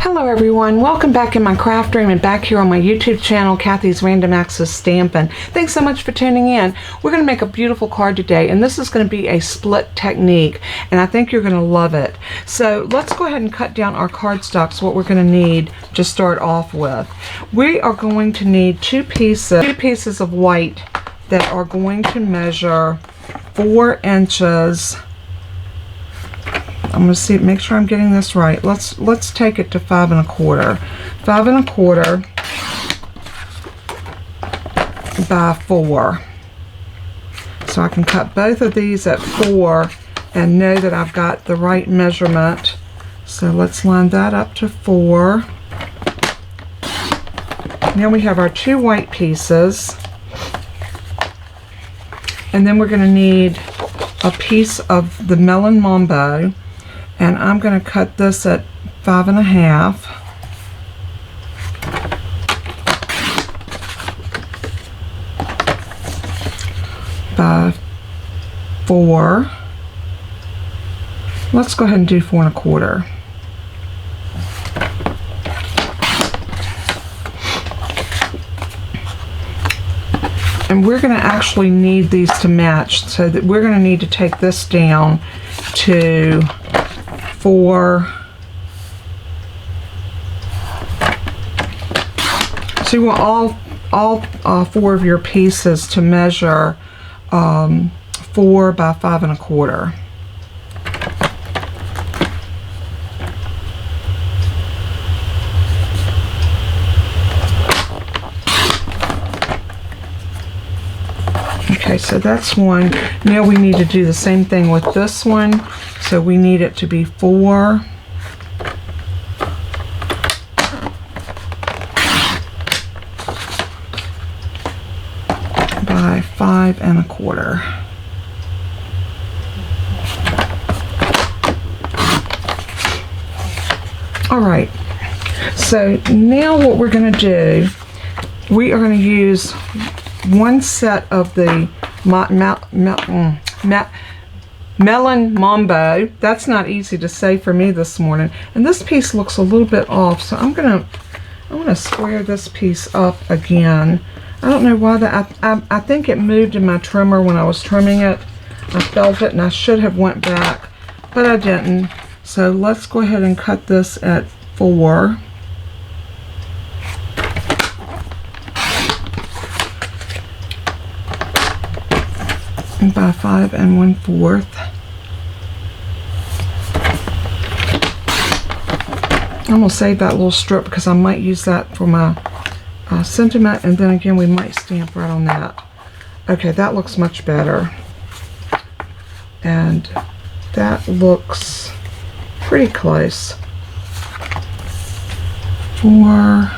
Hello everyone, welcome back in my craft room and back here on my YouTube channel, Kathy's Random Acts of Stampin'. Thanks so much for tuning in. We're going to make a beautiful card today, and this is going to be a split technique, and I think you're going to love it. So let's go ahead and cut down our cardstocks, what we're going to need to start off with. We are going to need two pieces of white that are going to measure 4 inches. I'm going to see, make sure I'm getting this right. Let's take it to 5 1/4. 5 1/4 by 4. So I can cut both of these at 4 and know that I've got the right measurement. So let's line that up to 4. Now we have our 2 white pieces. And then we're going to need a piece of the melon mambo. And I'm going to cut this at 5 1/2 by 4. Let's go ahead and do 4 1/4. And we're going to actually need these to match, so that we're going to need to take this down to 4. So you want all 4 of your pieces to measure 4 by 5 1/4. Okay, so that's one. Now we need to do the same thing with this one. So we need it to be 4 by 5 1/4. All right. So now what we're going to do, we are going to use one set of the melon mambo. That's not easy to say for me this morning. And this piece looks a little bit off, so I'm gonna square this piece up again. I don't know why that. I think it moved in my trimmer when I was trimming it. I felt it, and I should have went back, but I didn't. So let's go ahead and cut this at 4. By 5 1/4. I'm going to save that little strip because I might use that for my sentiment, and then again we might stamp right on that. Okay, that looks much better, and that looks pretty close. 4.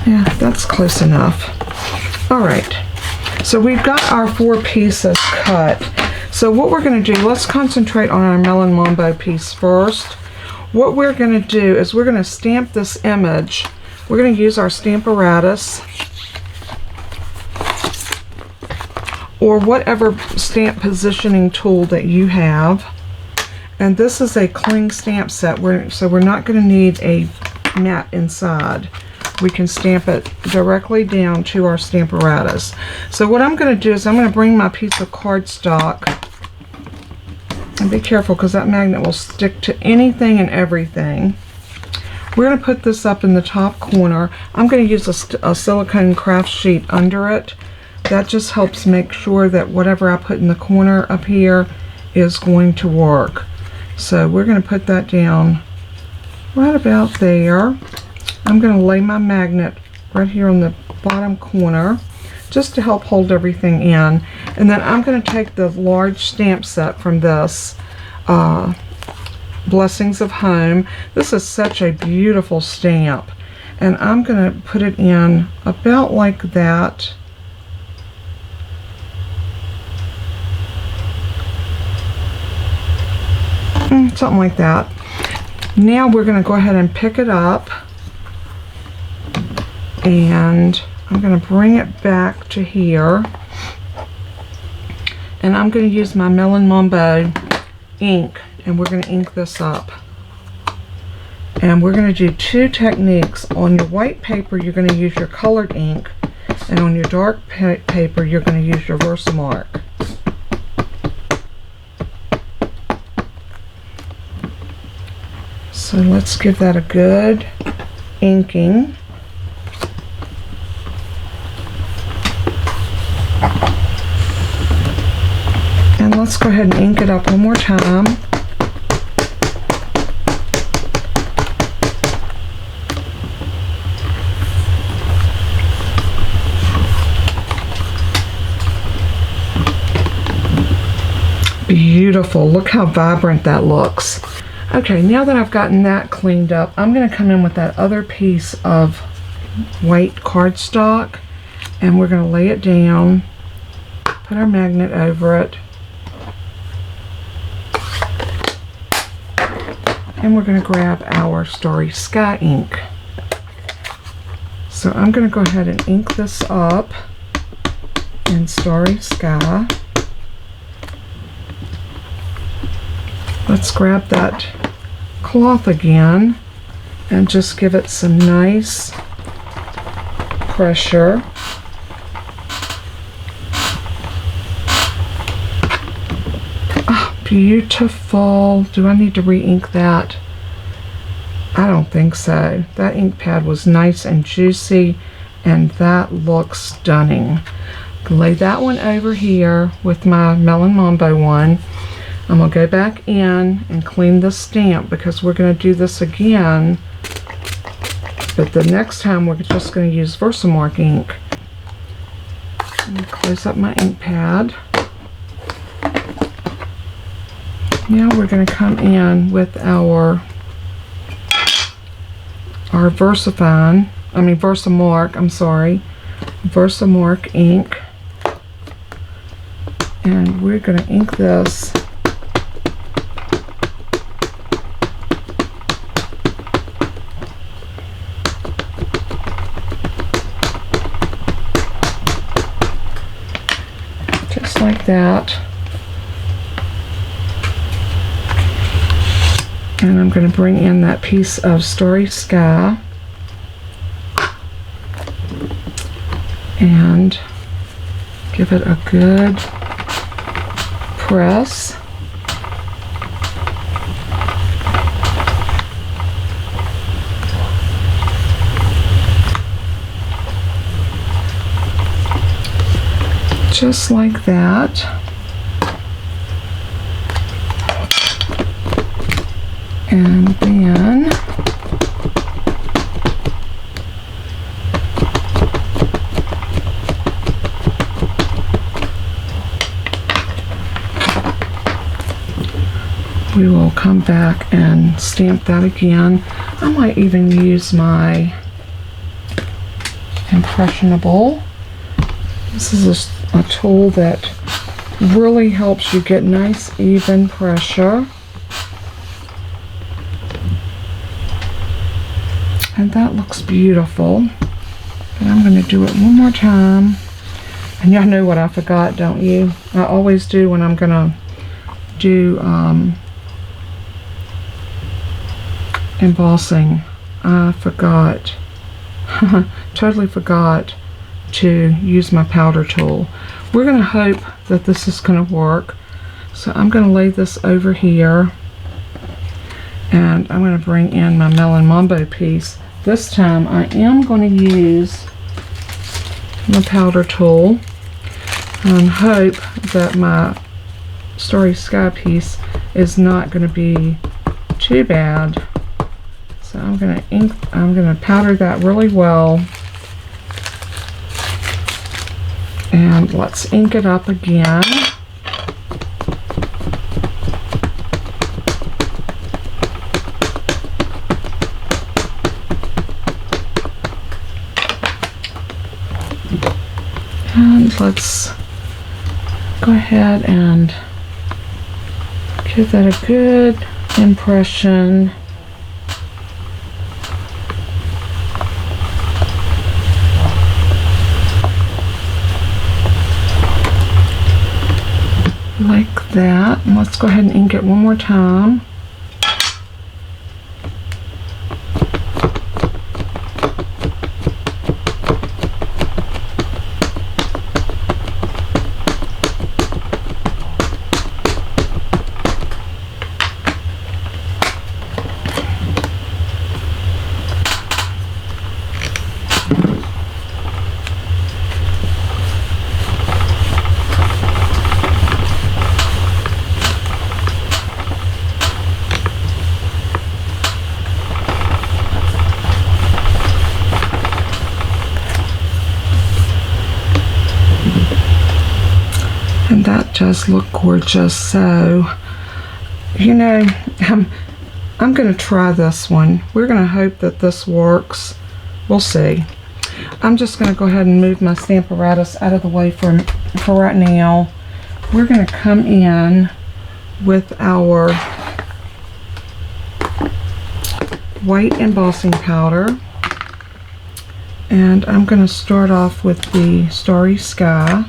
Yeah, that's close enough. All right, so we've got our 4 pieces cut. So what we're going to do, let's concentrate on our melon mambo piece first. What we're going to do is we're going to stamp this image. We're going to use our Stamparatus or whatever stamp positioning tool that you have. And this is a cling stamp set, so we're not going to need a mat inside. We can stamp it directly down to our Stamparatus. So what I'm going to do is I'm going to bring my piece of cardstock, and be careful because that magnet will stick to anything and everything. We're going to put this up in the top corner. I'm going to use a silicone craft sheet under it. That just helps make sure that whatever I put in the corner up here is going to work. So we're going to put that down right about there. I'm going to lay my magnet right here on the bottom corner just to help hold everything in. And then I'm going to take the large stamp set from this, Blessings of Home. This is such a beautiful stamp. And I'm going to put it in about like that. Something like that. Now we're going to go ahead and pick it up. And I'm going to bring it back to here, and I'm going to use my melon mambo ink, and we're going to ink this up. And we're going to do two techniques. On your white paper, you're going to use your colored ink, and on your dark paper, you're going to use your Versamark. So let's give that a good inking. And let's go ahead and ink it up one more time. Beautiful. Look how vibrant that looks. Okay, now that I've gotten that cleaned up, I'm going to come in with that other piece of white cardstock, and we're going to lay it down, put our magnet over it, and we're going to grab our Starry Sky ink. So I'm going to go ahead and ink this up in Starry Sky. Let's grab that cloth again and just give it some nice pressure. Oh, beautiful. Do I need to re-ink that? I don't think so. That ink pad was nice and juicy, and that looks stunning. Lay that one over here with my Melon Mambo one. I'm going to go back in and clean the stamp because we're going to do this again, but the next time we're just going to use Versamark ink. I'm going to close up my ink pad. Now we're going to come in with our Versamark ink, and we're going to ink this just like that. And I'm going to bring in that piece of Starry Sky and give it a good press. Just like that. And then we will come back and stamp that again. I might even use my impressionable. This is a tool that really helps you get nice even pressure. And that looks beautiful. But I'm going to do it one more time. And y'all know what I forgot, don't you? I always do when I'm going to do embossing. I forgot. Totally forgot to use my powder tool. We're going to hope that this is going to work. So I'm going to lay this over here. And I'm going to bring in my Melon Mambo piece. This time I am going to use my powder tool and hope that my Starry Sky piece is not going to be too bad. So I'm going to powder that really well. And let's ink it up again. And let's go ahead and give that a good impression. Like that. And let's go ahead and ink it one more time. And that does look gorgeous. So, you know, I'm going to try this one. We're going to hope that this works. We'll see. I'm just going to go ahead and move my stamp apparatus out of the way for right now. We're going to come in with our white embossing powder. And I'm going to start off with the Starry Sky.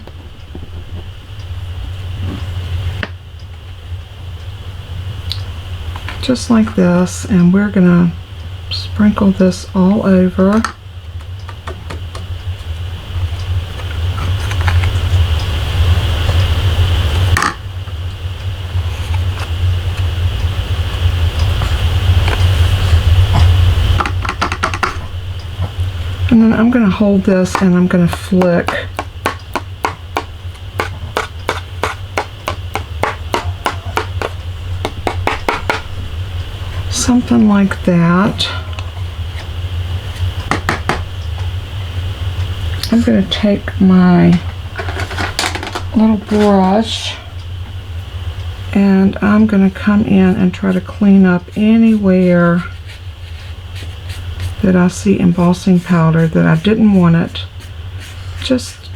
Just like this, and we're gonna sprinkle this all over. And then I'm gonna hold this and I'm gonna flick something like that. I'm going to take my little brush and I'm going to come in and try to clean up anywhere that I see embossing powder that I didn't want it. Just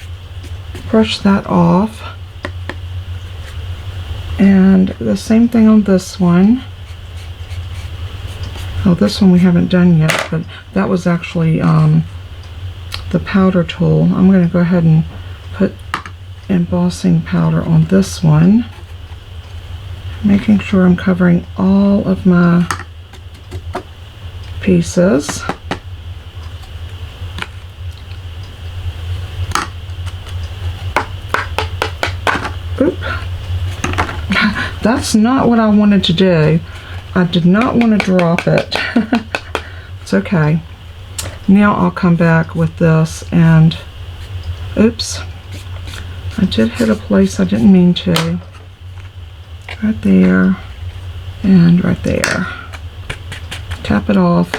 brush that off. And the same thing on this one. Oh, this one we haven't done yet, but that was actually the powder tool. I'm going to go ahead and put embossing powder on this one, making sure I'm covering all of my pieces. Oop. That's not what I wanted to do. I did not want to drop it. It's okay. Now I'll come back with this and, oops, I did hit a place I didn't mean to. Right there and right there. Tap it off.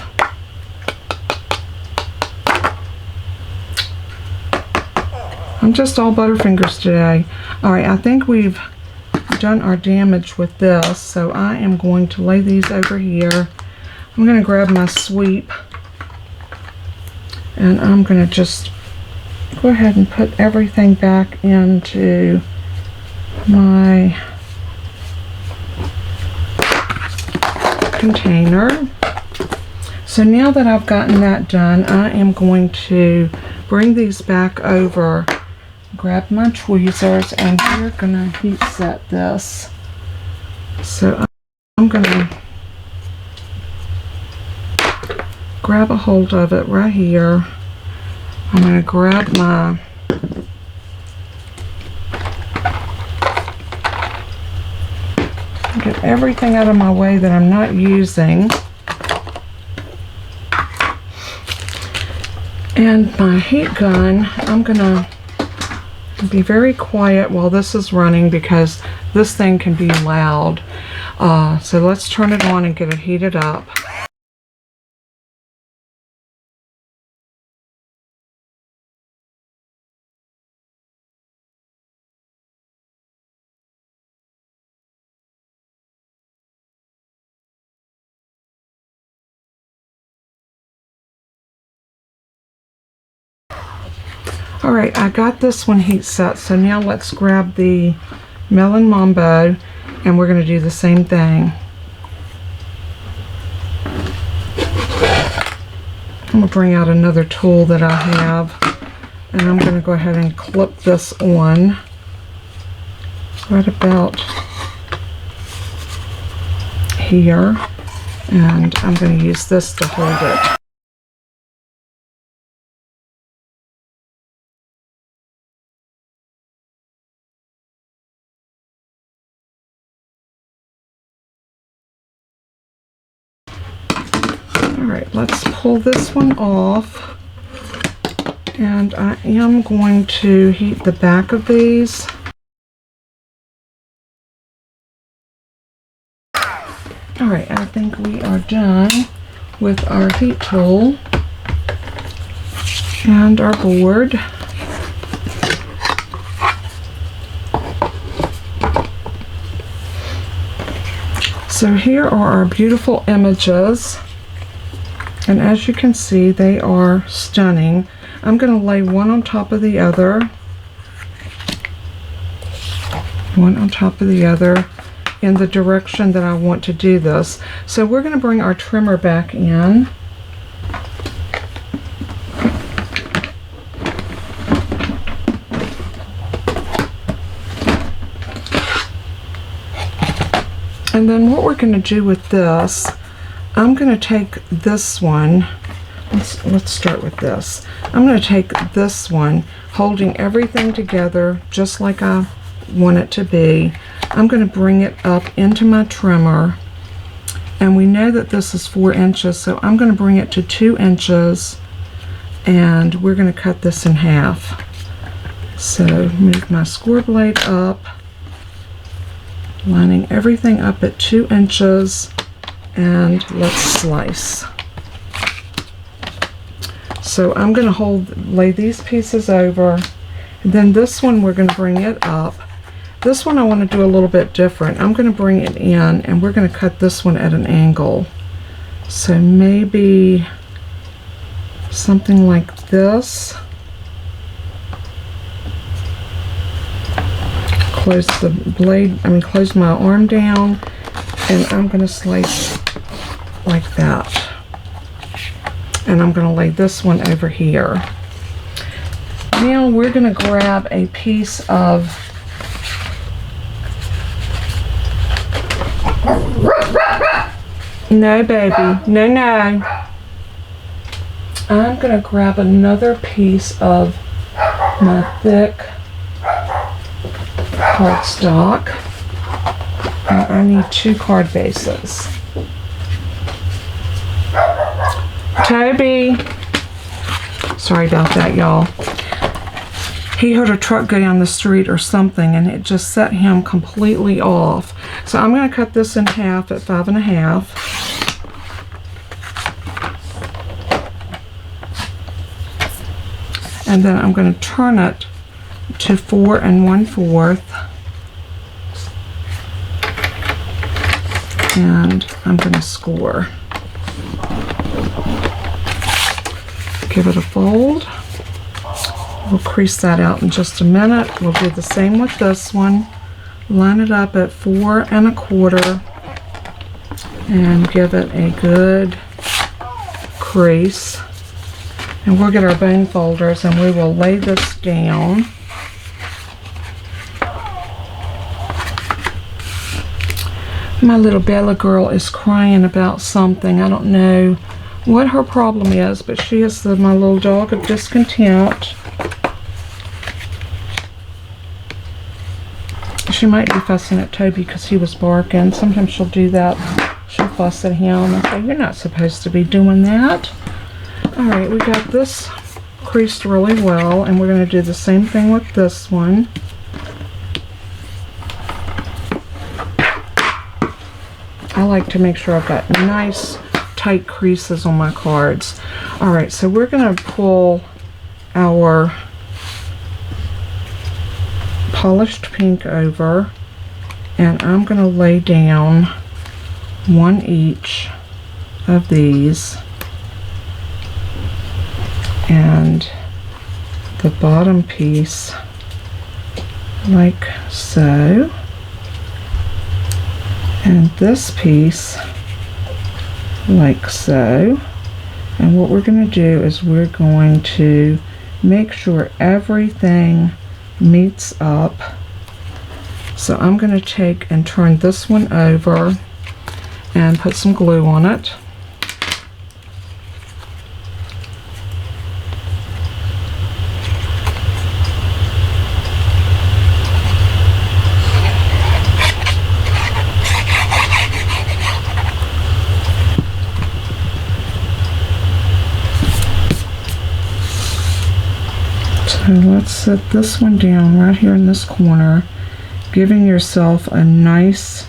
I'm just all butterfingers today. Alright, I think we've done our damage with this, so I am going to lay these over here. I'm going to grab my sweep and I'm going to just go ahead and put everything back into my container. So now that I've gotten that done, I am going to bring these back over, grab my tweezers, and we're gonna heat set this. So I'm gonna grab a hold of it right here. I'm gonna grab my get everything out of my way that I'm not using. And my heat gun, I'm gonna be very quiet while this is running because this thing can be loud. So let's turn it on and get it heated up. Alright, I got this one heat set, so now let's grab the Melon Mambo and we're going to do the same thing. I'm going to bring out another tool that I have and I'm going to go ahead and clip this on right about here, and I'm going to use this to hold it. Alright, let's pull this one off, and I am going to heat the back of these. Alright, I think we are done with our heat tool and our board. So here are our beautiful images, and as you can see, they are stunning. I'm going to lay one on top of the other, one on top of the other, in the direction that I want to do this. So we're going to bring our trimmer back in. And then what we're going to do with this, I'm going to take this one, let's start with this. I'm going to take this one, holding everything together just like I want it to be. I'm going to bring it up into my trimmer, and we know that this is 4 inches, so I'm going to bring it to 2 inches, and we're going to cut this in half. So move my score blade up, lining everything up at 2 inches, and let's slice. So I'm going to lay these pieces over, and then this one we're going to bring it up. This one I want to do a little bit different. I'm going to bring it in, and we're going to cut this one at an angle. So maybe something like this. Close the blade, close my arm down, and I'm going to slice like that. And I'm going to lay this one over here. Now we're going to grab a piece of no, baby, no, no. I'm going to grab another piece of my thick cardstock, and I need 2 card bases. Toby, sorry about that, y'all. He heard a truck go down the street or something, and it just set him completely off. So I'm going to cut this in half at 5 1/2. And then I'm going to turn it to 4 1/4. And I'm going to score. Give it a fold. We'll crease that out in just a minute. We'll do the same with this one. Line it up at 4 1/4 and give it a good crease. And we'll get our bone folders and we will lay this down. My little Bella girl is crying about something. I don't know what her problem is, but she is my little dog of discontent. She might be fussing at Toby because he was barking. Sometimes she'll do that. She'll fuss at him and say, "You're not supposed to be doing that." Alright, we got this creased really well, and we're going to do the same thing with this one. I like to make sure I've got nice tight creases on my cards. Alright, so we're going to pull our polished pink over, and I'm going to lay down 1 each of these, and the bottom piece like so, and this piece like so. And what we're going to do is we're going to make sure everything meets up. So I'm going to take and turn this one over, and put some glue on it. So let's set this one down right here in this corner, giving yourself a nice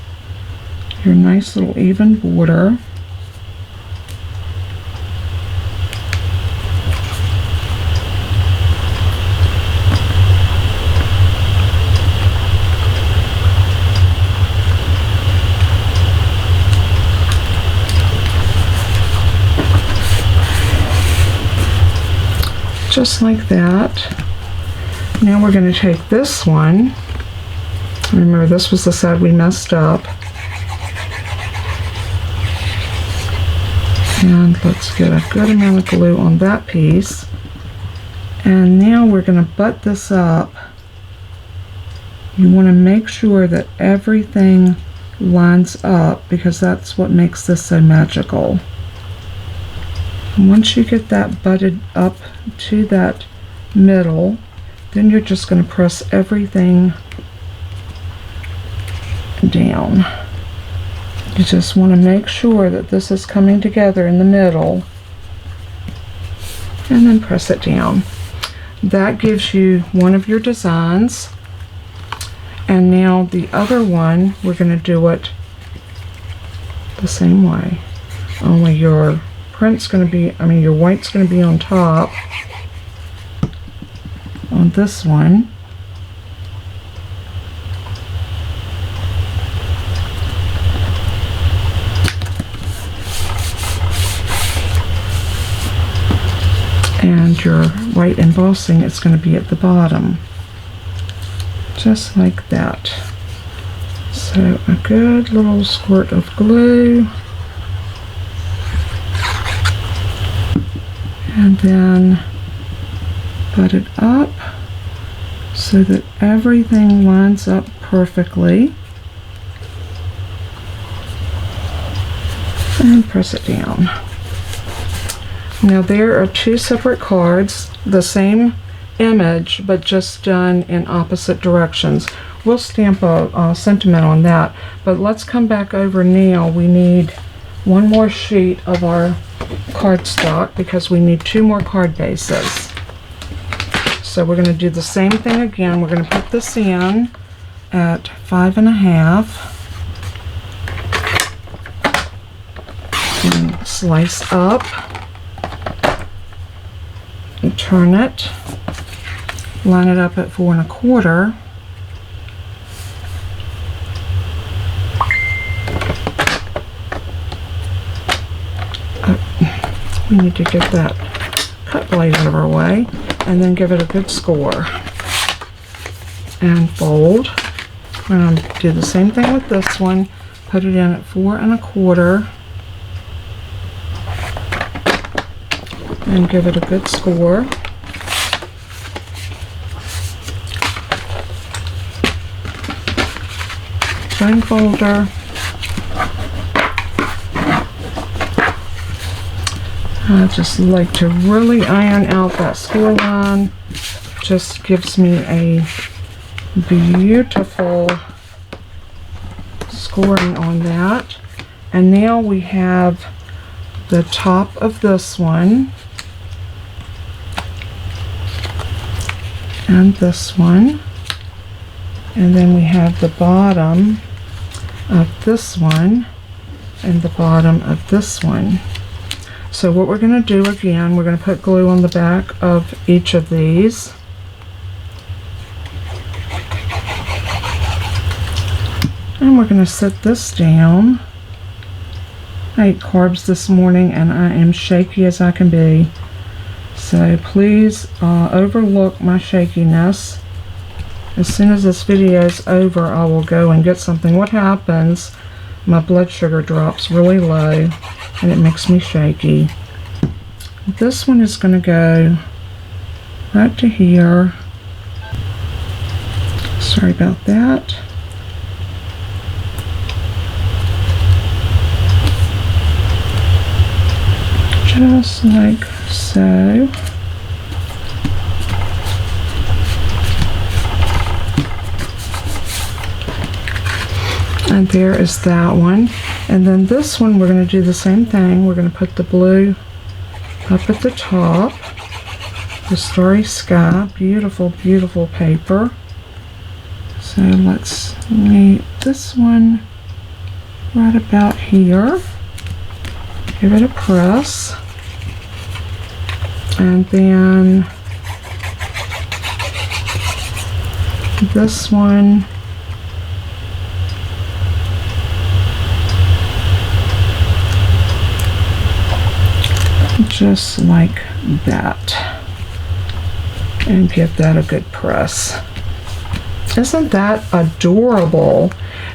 little even border. Just like that. Now we're going to take this one. Remember, this was the side we messed up. And let's get a good amount of glue on that piece. And now we're going to butt this up. You want to make sure that everything lines up, because that's what makes this so magical. And once you get that butted up to that middle, then you're just going to press everything down. You just want to make sure that this is coming together in the middle, and then press it down. That gives you one of your designs. And now the other one, we're going to do it the same way, only your print's going to be, your white's going to be on top on this one. And your white embossing is going to be at the bottom, just like that. So a good little squirt of glue, and then butt it up so that everything lines up perfectly, and press it down. Now there are two separate cards, the same image but just done in opposite directions. We'll stamp a sentiment on that, but let's come back over now. We need one more sheet of our cardstock because we need 2 more card bases. So we're going to do the same thing again. We're going to put this in at 5.5 and slice up and turn it, line it up at 4 1/4. We need to get that cut blade out of our way, and then give it a good score and fold. We're going to do the same thing with this one, put it in at 4 1/4 and give it a good score. Same folder. I just like to really iron out that score line. Just gives me a beautiful scoring on that. And now we have the top of this one and this one, and then we have the bottom of this one and the bottom of this one. So what we're going to do again, we're going to put glue on the back of each of these. And we're going to set this down. I ate carbs this morning and I am shaky as I can be. So please overlook my shakiness. As soon as this video is over, I will go and get something. What happens, my blood sugar drops really low and it makes me shaky. This one is going to go right to here. Sorry about that. just like so. And there is that one. And then this one, we're going to do the same thing. We're going to put the blue up at the top. The Starry Sky. Beautiful, beautiful paper. So let's meet this one right about here. Give it a press. And then this one, just like that, and give that a good press. Isn't that adorable?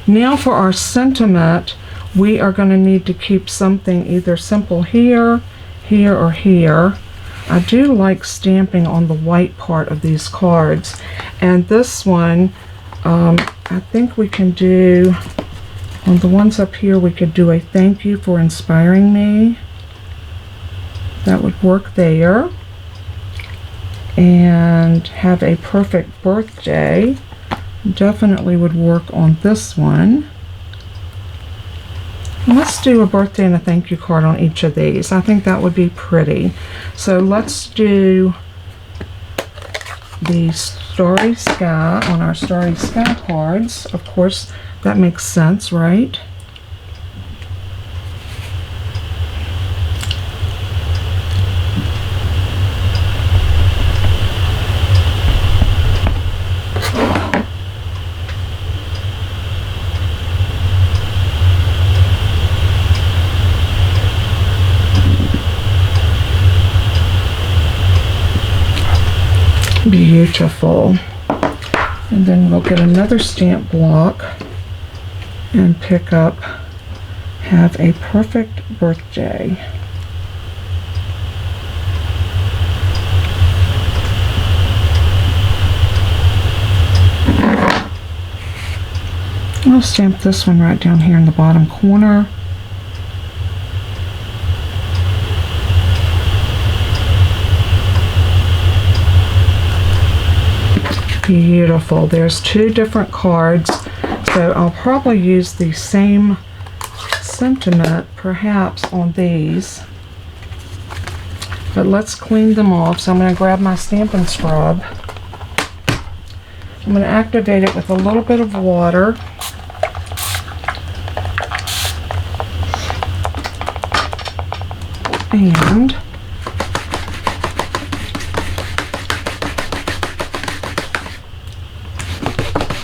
Now for our sentiment, we are going to need to keep something either simple here, here, or here. I do like stamping on the white part of these cards, and this one I think we can do on the ones up here. We could do a thank you for inspiring me. That would work there. And have a perfect birthday. Definitely would work on this one. Let's do a birthday and a thank you card on each of these. I think that would be pretty. So let's do the Starry Sky on our Starry Sky cards. Of course, that makes sense, right? Beautiful. And then we'll get another stamp block and pick up have a perfect birthday. I'll stamp this one right down here in the bottom corner. Beautiful. There's two different cards, so I'll probably use the same sentiment perhaps on these, but let's clean them off. So I'm going to grab my Stampin' Scrub. I'm going to activate it with a little bit of water. And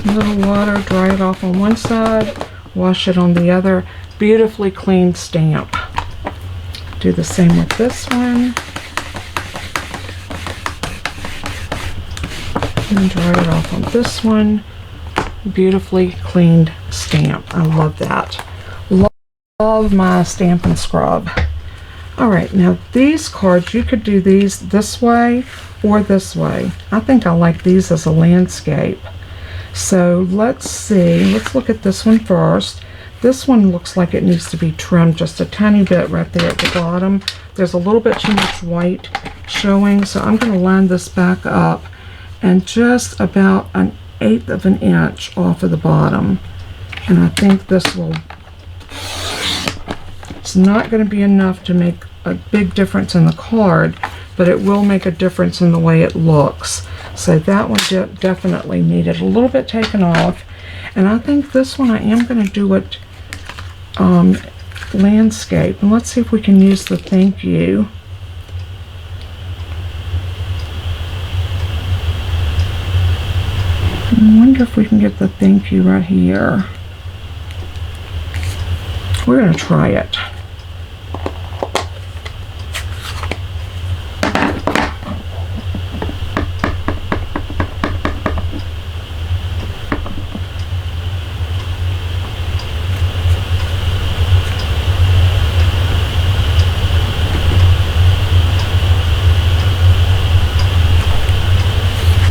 a little water, dry it off on one side, wash it on the other. Beautifully clean stamp. Do the same with this one. And dry it off on this one. Beautifully cleaned stamp. I love that. Love my Stampin' Scrub. Alright, now these cards, you could do these this way or this way. I think I like these as a landscape. So let's see, let's look at this one first. This one looks like it needs to be trimmed just a tiny bit right there at the bottom. There's a little bit too much white showing, so I'm going to line this back up and just about 1/8 of an inch off of the bottom. And I think this will, it's not going to be enough to make a big difference in the card, but it will make a difference in the way it looks. So that one definitely needed a little bit taken off. And I think this one I am going to do it landscape. And let's see if we can use the thank you. I wonder if we can get the thank you right here. We're going to try it.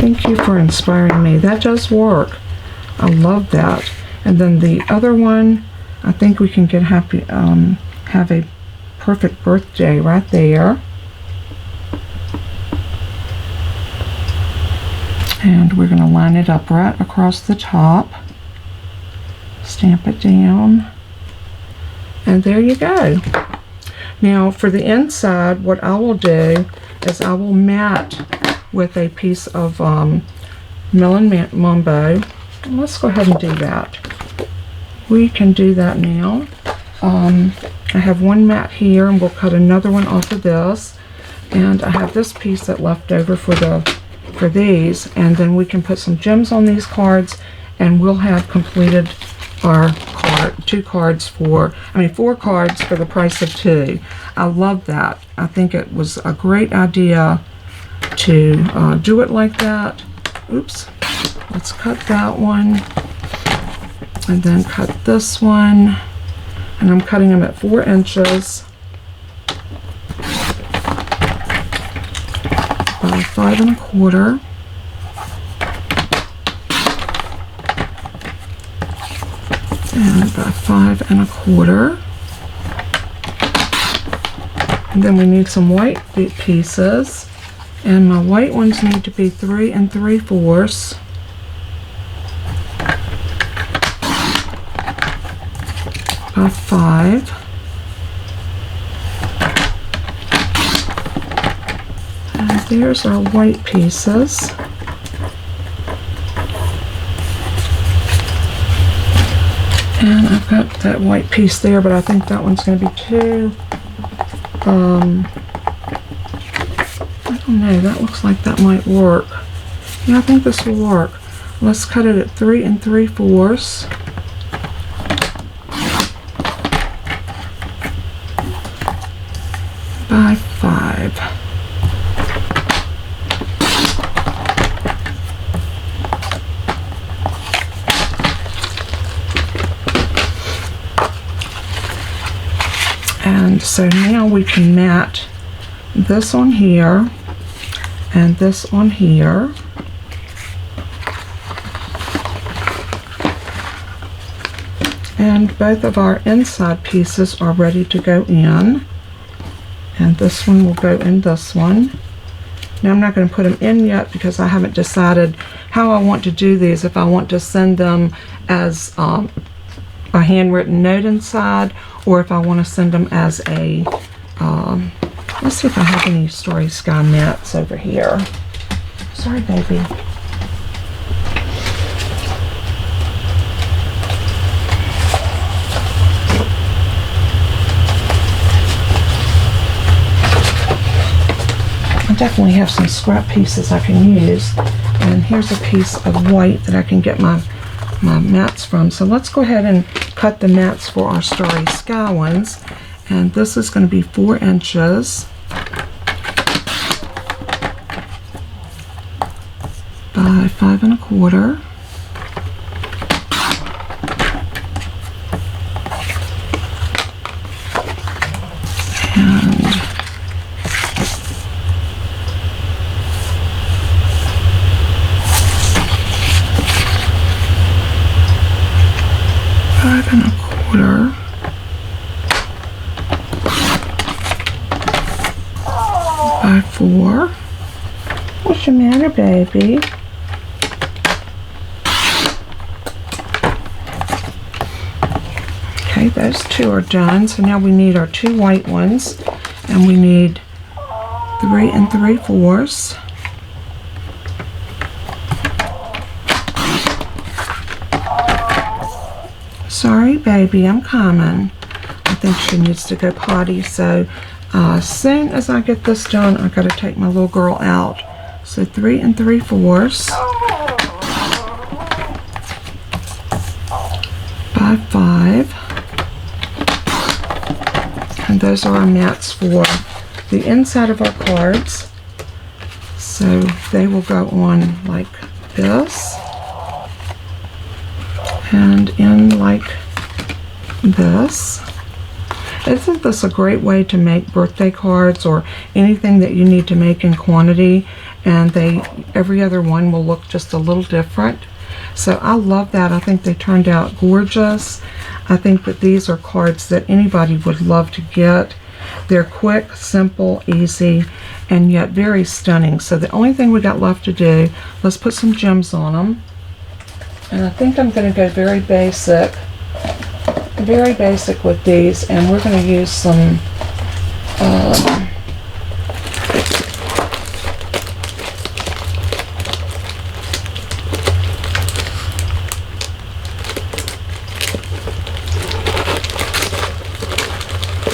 Thank you for inspiring me. That does work. I love that. And then the other one, I think we can get have a perfect birthday right there. And we're going to line it up right across the top. Stamp it down. And there you go. Now for the inside, what I will do is I will mat with a piece of Melon Mambo. Let's go ahead and do that. We can do that now. I have one mat here, and we'll cut another one off of this. And I have this piece that left over for these, and then we can put some gems on these cards, and we'll have completed our four cards for the price of 2. I love that. I think it was a great idea to do it like that. Oops. Let's cut that one, and then cut this one, and I'm cutting them at 4 inches by 5 1/4. And by 5 1/4. And then we need some white pieces, and my white ones need to be 3 3/4. By 5. And there's our white pieces. And I've got that white piece there, but I think that one's going to be too, I don't know, that looks like that might work. Yeah, I think this will work. Let's cut it at 3 3/4. By 5. And so now we can mat this on here and this on here. And both of our inside pieces are ready to go in. And this one will go in this one. Now I'm not going to put them in yet because I haven't decided how I want to do these. If I want to send them as a handwritten note inside, or if I want to send them as a, let's see if I have any Starry Sky mats over here. Sorry, baby. I definitely have some scrap pieces I can use, and here's a piece of white that I can get my mats from. So let's go ahead and cut the mats for our Starry Sky ones, and this is going to be 4 inches by 5 1/4. And 5 1/4 by 4. What's the matter, baby? Okay, those 2 are done. So now we need our 2 white ones, and we need 3 3/4. Sorry, baby, I'm coming. I think she needs to go potty, so as soon as I get this done, I gotta take my little girl out. So 3 3/4 by 5. And those are our mats for the inside of our cards. So they will go on like this, and in like this. Isn't this a great way to make birthday cards or anything that you need to make in quantity, and every other one will look just a little different? So I love that. I think they turned out gorgeous. I think that these are cards that anybody would love to get. They're quick, simple, easy, and yet very stunning. So the only thing we got left to do, let's put some gems on them. And I think I'm going to go very basic with these, and we're going to use some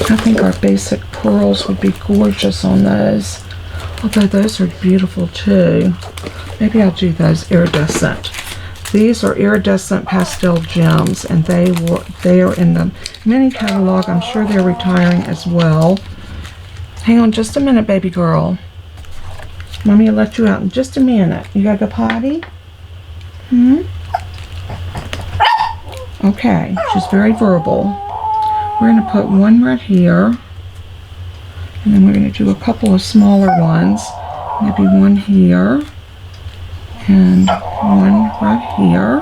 I think our basic pearls would be gorgeous on those, although those are beautiful too. Maybe I'll do those iridescent. These are iridescent pastel gems, and they are in the mini catalog. I'm sure they're retiring as well. Hang on just a minute, baby girl. Mommy will let you out in just a minute. You gotta go potty? Okay, she's very verbal. We're going to put one right here, and then we're going to do a couple of smaller ones, maybe one here, and one right here.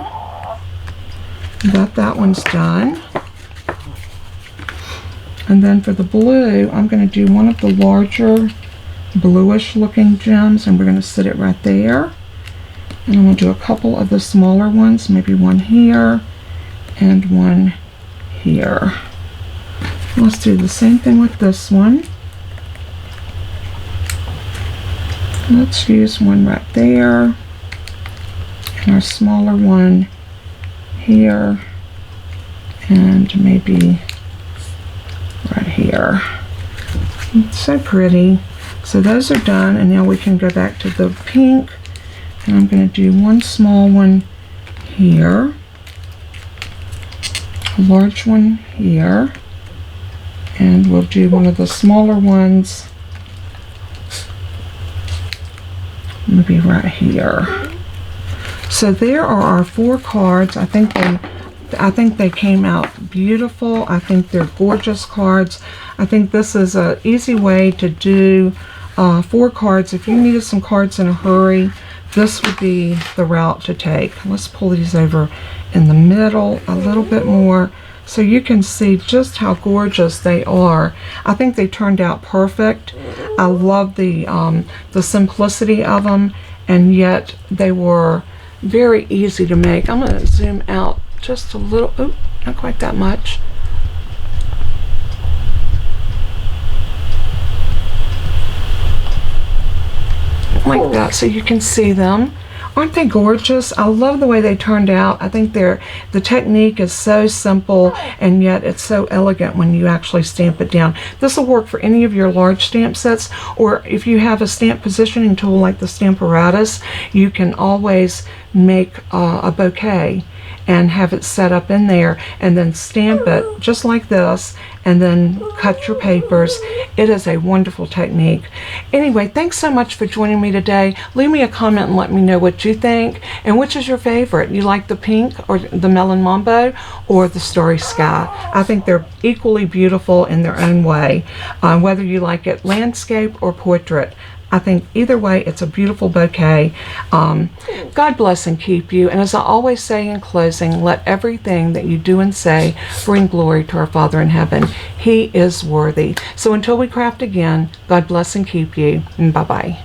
That one's done. And then for the blue, I'm going to do one of the larger bluish looking gems, and we're going to sit it right there. And I'm going to do a couple of the smaller ones, maybe one here and one here. Let's do the same thing with this one. Let's use one right there, and our smaller one here, and maybe right here. It's so pretty. So those are done, and now we can go back to the pink, and I'm going to do one small one here, a large one here, and we'll do one of the smaller ones maybe right here. So there are our 4 cards. I think they came out beautiful. I think they're gorgeous cards. I think this is an easy way to do 4 cards. If you needed some cards in a hurry, this would be the route to take. Let's pull these over in the middle a little bit more, so you can see just how gorgeous they are. I think they turned out perfect. I love the simplicity of them, and yet they were very easy to make. I'm going to zoom out just a little. Oh, not quite that much. Like that, so you can see them. Aren't they gorgeous? I love the way they turned out. I think the technique is so simple, and yet it's so elegant when you actually stamp it down. This will work for any of your large stamp sets, or if you have a stamp positioning tool like the Stamparatus, you can always make a bouquet and have it set up in there, and then stamp it just like this, and then cut your papers. It is a wonderful technique. Anyway, thanks so much for joining me today. Leave me a comment and let me know what you think, and which is your favorite. You like the pink or the melon mambo or the starry sky? I think they're equally beautiful in their own way, whether you like it landscape or portrait. I think either way, it's a beautiful bouquet. God bless and keep you. And as I always say in closing, let everything that you do and say bring glory to our Father in heaven. He is worthy. So until we craft again, God bless and keep you. And bye-bye.